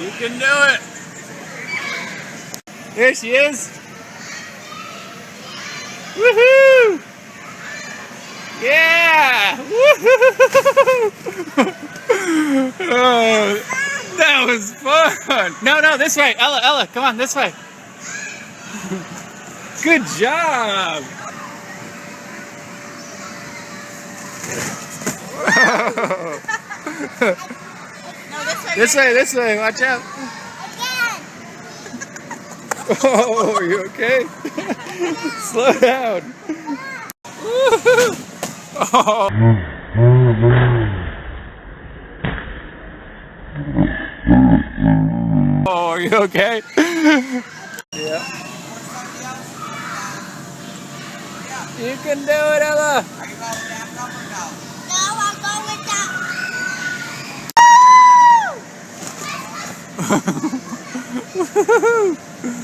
You can do it. There she is. Woohoo! Yeah! Woohoo! Oh, that was fun. No, this way. Ella, come on, this way. Good job. No, This way, watch out. Oh, are you okay? Slow down. Oh. Oh, are you okay? Yeah. You can do it, Ella. No, I'll go with that. Woohoo!